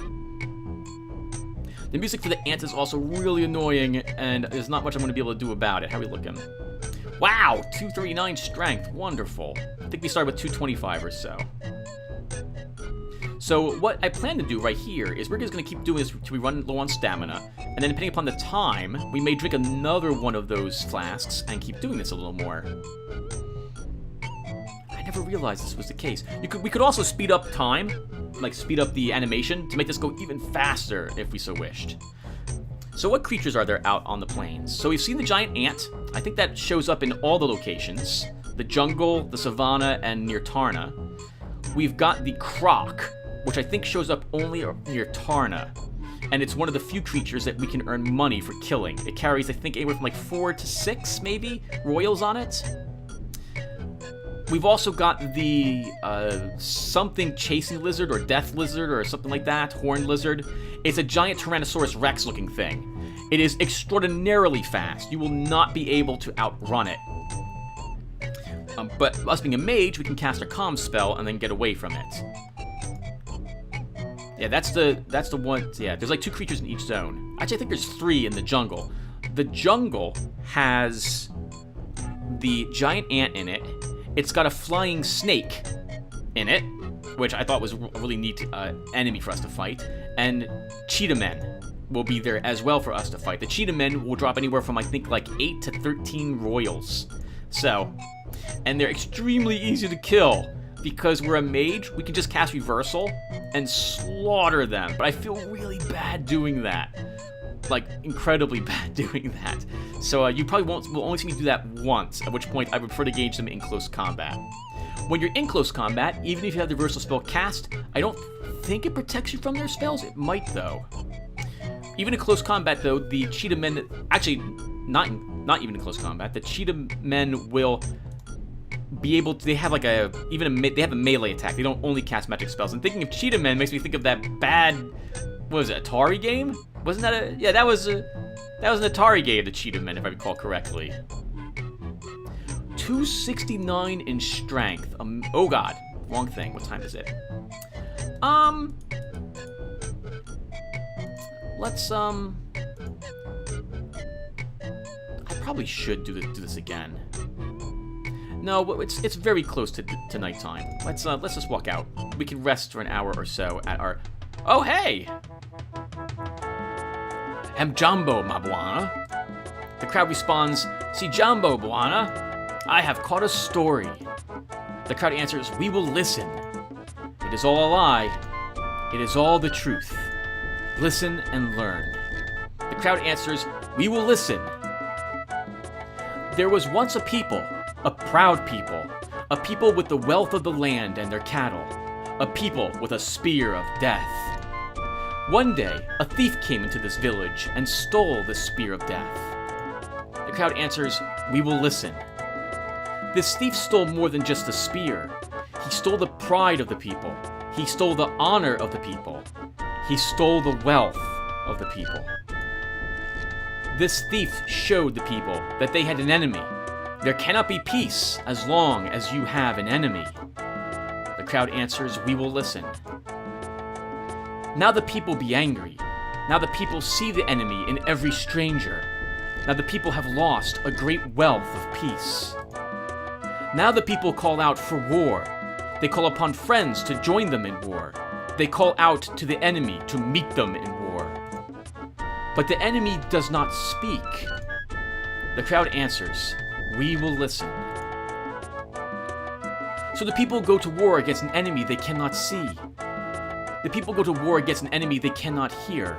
The music for the ant is also really annoying, and there's not much I'm going to be able to do about it. How are we looking? Wow, 239 strength. Wonderful. I think we started with 225 or so. So what I plan to do right here is we're just going to keep doing this till we run low on stamina, and then depending upon the time, we may drink another one of those flasks and keep doing this a little more. I never realized this was the case. We could also speed up time, like speed up the animation, to make this go even faster if we so wished. So what creatures are there out on the plains? So we've seen the giant ant. I think that shows up in all the locations. The jungle, the savanna, and near Tarna. We've got the croc, which I think shows up only near Tarna. And it's one of the few creatures that we can earn money for killing. It carries, I think, anywhere from like 4 to 6, maybe, royals on it. We've also got the something chasing lizard or death lizard or something like that, horned lizard. It's a giant Tyrannosaurus Rex looking thing. It is extraordinarily fast. You will not be able to outrun it. But us being a mage, we can cast a calm spell and then get away from it. Yeah, that's the one. Yeah, there's like 2 creatures in each zone. Actually, I think there's 3 in the jungle. The jungle has the giant ant in it. It's got a flying snake in it, which I thought was a really neat enemy for us to fight. And cheetah men will be there as well for us to fight. The cheetah men will drop anywhere from, I think, like 8 to 13 royals. So, and they're extremely easy to kill. Because we're a mage, we can just cast Reversal and slaughter them. But I feel really bad doing that. Like, incredibly bad doing that. So you probably will only see me do that once, at which point I would prefer to engage them in close combat. When you're in close combat, even if you have the Reversal spell cast, I don't think it protects you from their spells. It might, though. Even in close combat, though, the cheetah men... Actually, not even in close combat. The cheetah men will be able to... They have like they have a melee attack. They don't only cast magic spells. And thinking of cheetah men makes me think of that bad... What was it, Atari game? Wasn't that a... Yeah, that was an Atari game, the Cheetah Men, if I recall correctly. 269 in strength. Oh god, wrong thing. What time is it? Let's, I probably should do this again. No, it's very close to nighttime. Let's just walk out. We can rest for an hour or so at our... Oh, hey! Am Jumbo, ma buana. The crowd responds, Si Jumbo, buana. I have caught a story. The crowd answers, We will listen. It is all a lie. It is all the truth. Listen and learn. The crowd answers, We will listen. There was once a people, a proud people, a people with the wealth of the land and their cattle, a people with a spear of death. One day, a thief came into this village and stole the spear of death. The crowd answers, We will listen. This thief stole more than just the spear. He stole the pride of the people. He stole the honor of the people. He stole the wealth of the people. This thief showed the people that they had an enemy. There cannot be peace as long as you have an enemy. The crowd answers, We will listen. Now the people be angry. Now the people see the enemy in every stranger. Now the people have lost a great wealth of peace. Now the people call out for war. They call upon friends to join them in war. They call out to the enemy to meet them in war. But the enemy does not speak. The crowd answers, We will listen. So the people go to war against an enemy they cannot see. The people go to war against an enemy they cannot hear.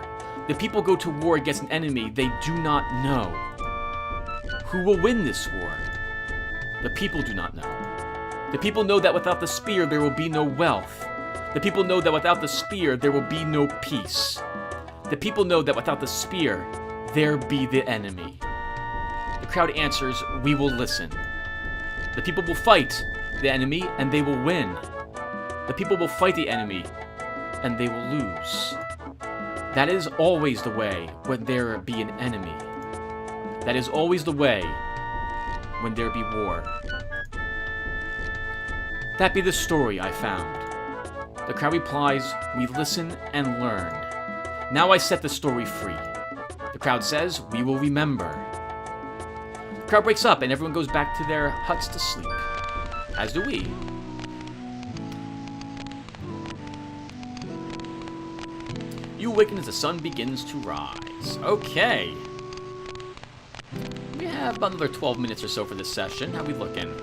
The people go to war against an enemy they do not know. Who will win this war? The people do not know. The people know that without the spear there will be no wealth. The people know that without the spear there will be no peace. The people know that without the spear there be the enemy. The crowd answers, "We will listen." The people will fight the enemy and they will win. The people will fight the enemy and they will lose. That is always the way when there be an enemy. That is always the way when there be war. That be the story I found. The crowd replies, "We listen and learn. Now I set the story free." The crowd says, "We will remember." The crowd breaks up and everyone goes back to their huts to sleep. As do we. You awaken as the sun begins to rise. Okay. We have about another 12 minutes or so for this session. How we looking?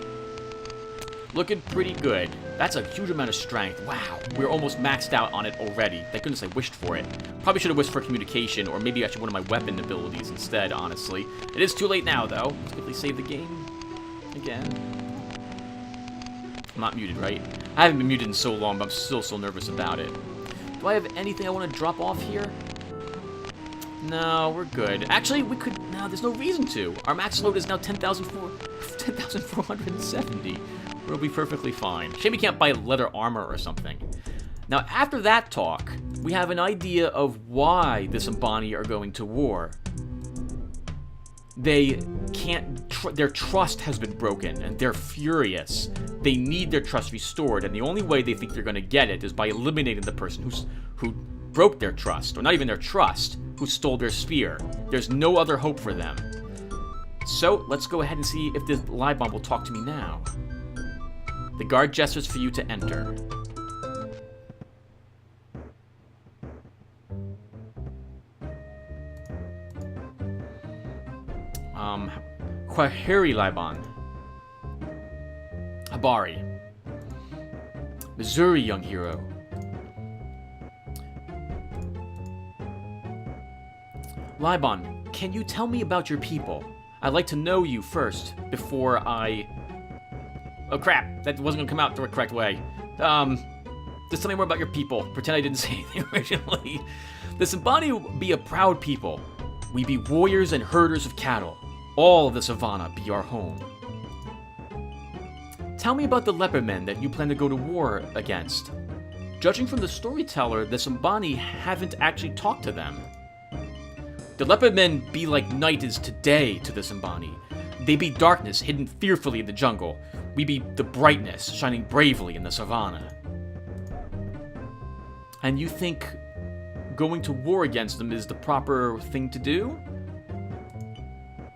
Looking pretty good. That's a huge amount of strength. Wow, we're almost maxed out on it already. Thank goodness I wished for it. Probably should have wished for communication, or maybe actually one of my weapon abilities instead, honestly. It is too late now, though. Let's quickly save the game. Again. I'm not muted, right? I haven't been muted in so long, but I'm still so nervous about it. Do I have anything I want to drop off here? No, we're good. Actually, we could... No, there's no reason to. Our max load is now 10,470. We'll be perfectly fine. Shame we can't buy leather armor or something. Now, after that talk, we have an idea of why the Symbani are going to war. They can't... their trust has been broken, and they're furious. They need their trust restored, and the only way they think they're going to get it is by eliminating the person who broke their trust, or not even their trust, who stole their spear. There's no other hope for them. So, let's go ahead and see if this Libon will talk to me now. The guard gestures for you to enter. Kwaheri Libon. Habari. Missouri, young hero. Libon, can you tell me about your people? I'd like to know you first, before I... Oh crap, that wasn't gonna come out the correct way. Just tell me more about your people. Pretend I didn't say anything originally. The Symbani will be a proud people. We be warriors and herders of cattle. All of the savannah be our home. Tell me about the leopard men that you plan to go to war against. Judging from the storyteller, the Symbani haven't actually talked to them. The leopard men be like night is today to the Symbani. They be darkness hidden fearfully in the jungle. We be the brightness shining bravely in the savannah. And you think going to war against them is the proper thing to do?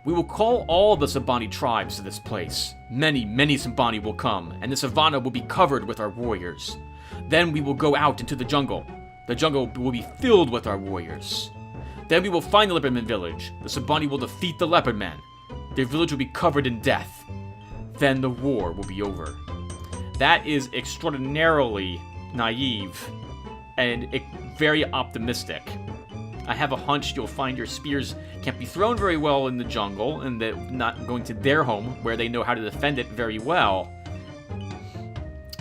We will call all the Symbani tribes to this place. Many, many Symbani will come, and the savannah will be covered with our warriors. Then we will go out into the jungle. The jungle will be filled with our warriors. Then we will find the Leopardman village. The Symbani will defeat the Leopardmen. Their village will be covered in death. Then the war will be over. That is extraordinarily naive and very optimistic. I have a hunch you'll find your spears can't be thrown very well in the jungle, and that not going to their home, where they know how to defend it very well.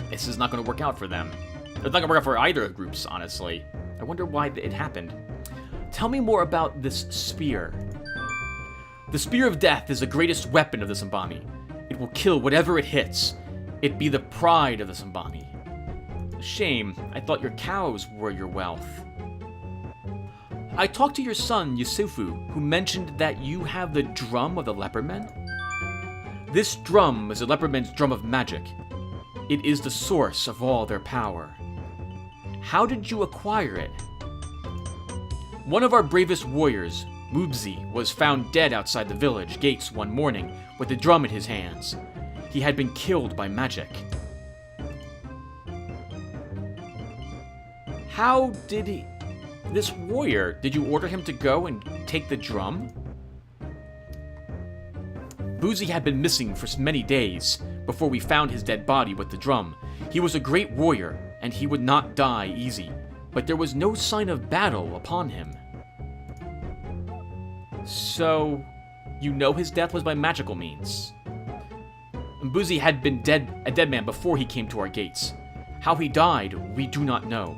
This is not going to work out for them. It's not going to work out for either groups, honestly. I wonder why it happened. Tell me more about this spear. The Spear of Death is the greatest weapon of the Symbani. It will kill whatever it hits. It be the pride of the Symbani. Shame, I thought your cows were your wealth. I talked to your son, Yusufu, who mentioned that you have the drum of the Leopardmen. This drum is the Leopardmen's drum of magic. It is the source of all their power. How did you acquire it? One of our bravest warriors, Mubzi, was found dead outside the village gates one morning with the drum in his hands. He had been killed by magic. How did he... This warrior, did you order him to go and take the drum? Boozy had been missing for many days. before we found his dead body with the drum. He was a great warrior, and he would not die easy, but there was no sign of battle upon him. So, you know his death was by magical means. Mbuzi had been a dead man before he came to our gates. How he died, we do not know.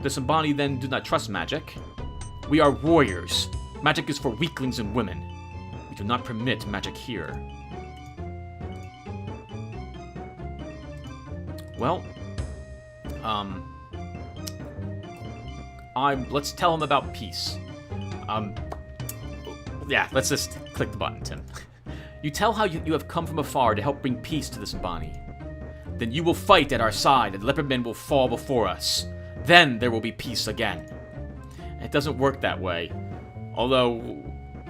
The Sambani then do not trust magic. We are warriors. Magic is for weaklings and women. We do not permit magic here. Well, let's tell him about peace. Yeah, let's just click the button, Tim. You tell how you have come from afar to help bring peace to the Sambani. Then you will fight at our side, and the leopard men will fall before us. Then there will be peace again. It doesn't work that way. Although,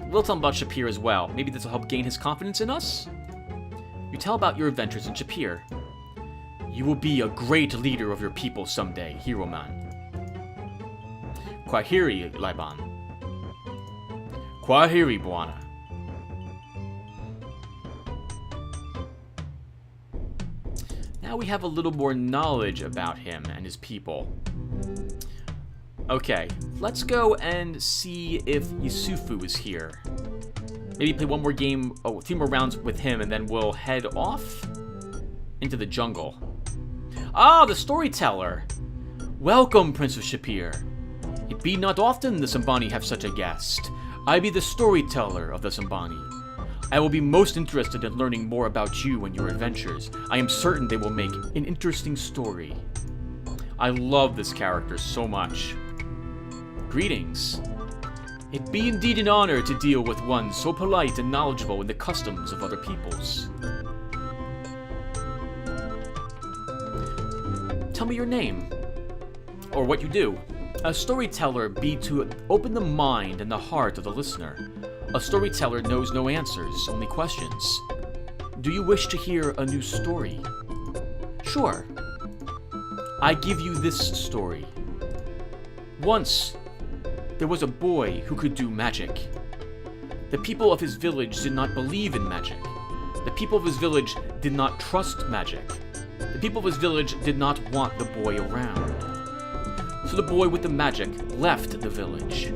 we'll tell him about Shapir as well. Maybe this will help gain his confidence in us? You tell about your adventures in Shapir. You will be a great leader of your people someday, Hero Man. Kwaheri, Liban. Kwaheri, Bwana. Now we have a little more knowledge about him and his people. Okay, let's go and see if Yusufu is here. Maybe play one more game, a few more rounds with him, and then we'll head off into the jungle. Ah, the storyteller! Welcome, Prince of Shapir. It be not often the Sambani have such a guest. I be the storyteller of the Sambani. I will be most interested in learning more about you and your adventures. I am certain they will make an interesting story. I love this character so much. Greetings. It be indeed an honor to deal with one so polite and knowledgeable in the customs of other peoples. Tell me your name, or what you do. A storyteller be to open the mind and the heart of the listener. A storyteller knows no answers, only questions. Do you wish to hear a new story? Sure. I give you this story. Once, there was a boy who could do magic. The people of his village did not believe in magic. The people of his village did not trust magic. The people of his village did not want the boy around. So the boy with the magic left the village.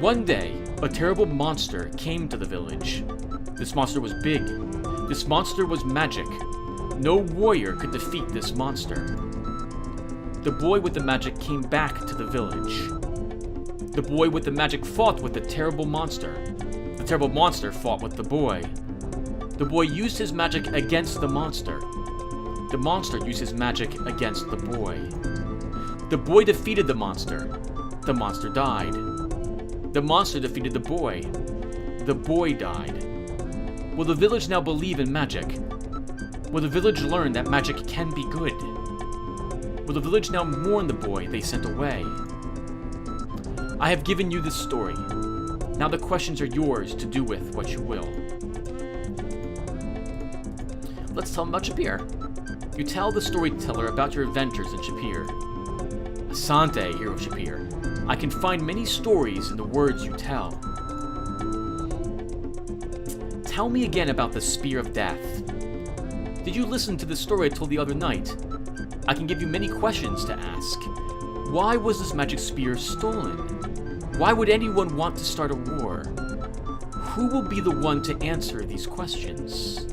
One day, a terrible monster came to the village. This monster was big. This monster was magic. No warrior could defeat this monster. The boy with the magic came back to the village. The boy with the magic fought with the terrible monster. The terrible monster fought with the boy. The boy used his magic against the monster. The monster used his magic against the boy. The boy defeated the monster. The monster died. The monster defeated the boy. The boy died. Will the village now believe in magic? Will the village learn that magic can be good? Will the village now mourn the boy they sent away? I have given you this story. Now the questions are yours to do with what you will. Let's tell him about Shapir. You tell the storyteller about your adventures in Shapir. Asante, Hero Shapir. I can find many stories in the words you tell. Tell me again about the Spear of Death. Did you listen to the story I told the other night? I can give you many questions to ask. Why was this magic spear stolen? Why would anyone want to start a war? Who will be the one to answer these questions?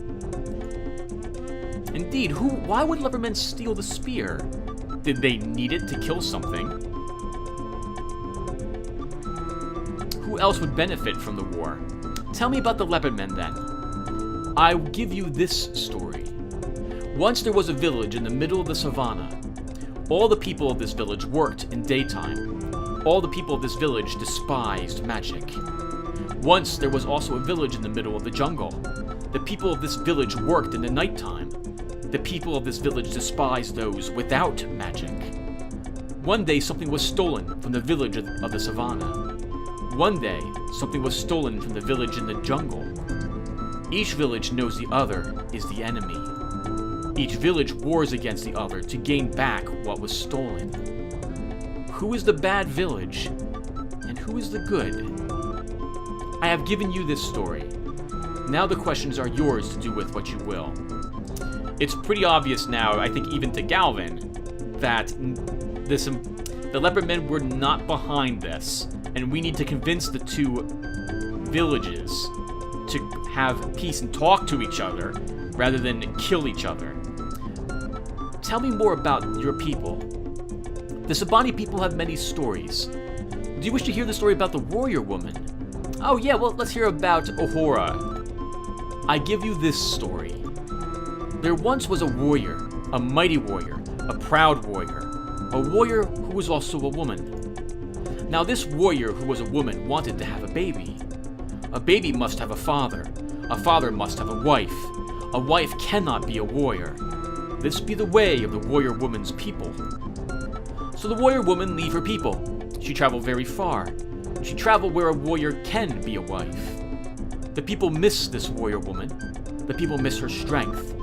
Indeed, why would Leathermen steal the spear? Did they need it to kill something? Who else would benefit from the war? Tell me about the Leopardmen then. I'll give you this story. Once there was a village in the middle of the savannah. All the people of this village worked in daytime. All the people of this village despised magic. Once there was also a village in the middle of the jungle. The people of this village worked in the nighttime. The people of this village despised those without magic. One day something was stolen from the village of the savannah. One day something was stolen from the village in the jungle. Each village knows the other is the enemy. Each village wars against the other to gain back what was stolen. Who is the bad village, and who is the good? I have given you this story. Now the questions are yours to do with what you will. It's pretty obvious now, I think even to Galvin, that the leopard men were not behind this, and we need to convince the two villages to have peace and talk to each other rather than kill each other. Tell me more about your people. The Sabani people have many stories. Do you wish to hear the story about the warrior woman? Oh yeah, well, let's hear about Ohora. I give you this story. There once was a warrior, a mighty warrior, a proud warrior, a warrior who was also a woman. Now this warrior who was a woman wanted to have a baby. A baby must have a father must have a wife cannot be a warrior. This be the way of the warrior woman's people. So the warrior woman leave her people. She traveled very far. She traveled where a warrior can be a wife. The people miss this warrior woman. The people miss her strength.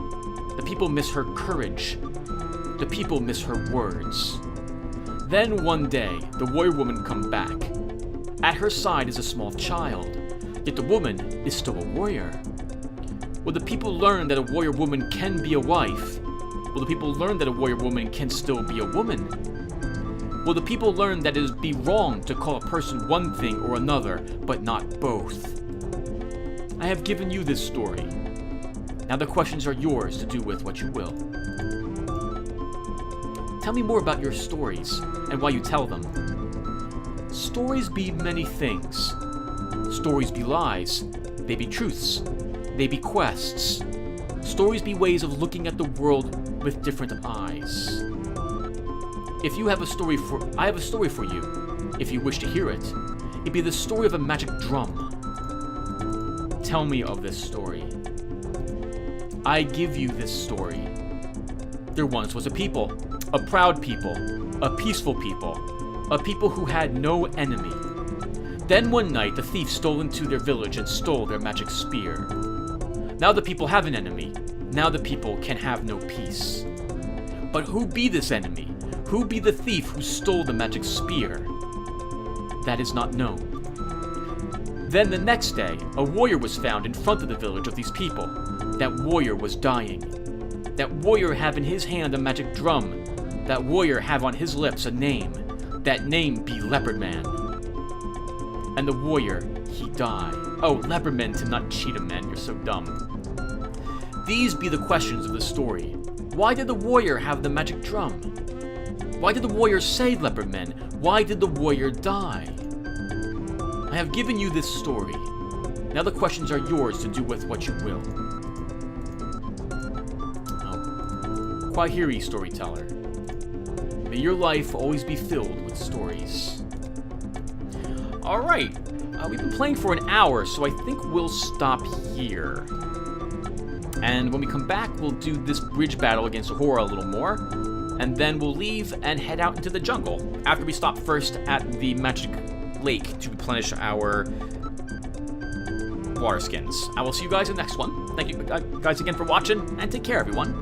The people miss her courage. The people miss her words. Then one day, the warrior woman come back. At her side is a small child, yet the woman is still a warrior. Will the people learn that a warrior woman can be a wife? Will the people learn that a warrior woman can still be a woman? Will the people learn that it would be wrong to call a person one thing or another, but not both? I have given you this story. Now the questions are yours to do with what you will. Tell me more about your stories, and why you tell them. Stories be many things. Stories be lies. They be truths. They be quests. Stories be ways of looking at the world with different eyes. If you have a story I have a story for you. If you wish to hear it, it be the story of a magic drum. Tell me of this story. I give you this story. There once was a people, a proud people, a peaceful people, a people who had no enemy. Then one night the thief stole into their village and stole their magic spear. Now the people have an enemy. Now the people can have no peace. But who be this enemy? Who be the thief who stole the magic spear? That is not known. Then the next day, a warrior was found in front of the village of these people. That warrior was dying. That warrior have in his hand a magic drum. That warrior have on his lips a name. That name be Leopard Man. And the warrior, he die. Oh, Leopard Man to not cheat him, man, you're so dumb. These be the questions of the story. Why did the warrior have the magic drum? Why did the warrior say Leopard Men? Why did the warrior die? I have given you this story. Now the questions are yours to do with what you will. Oh, Kwahiri storyteller. May your life always be filled with stories. Alright, we've been playing for an hour, so I think we'll stop here. And when we come back, we'll do this bridge battle against Ohora a little more, and then we'll leave and head out into the jungle, after we stop first at the magic lake to replenish our water skins. I will see you guys in the next one. Thank you guys again for watching, and take care, everyone.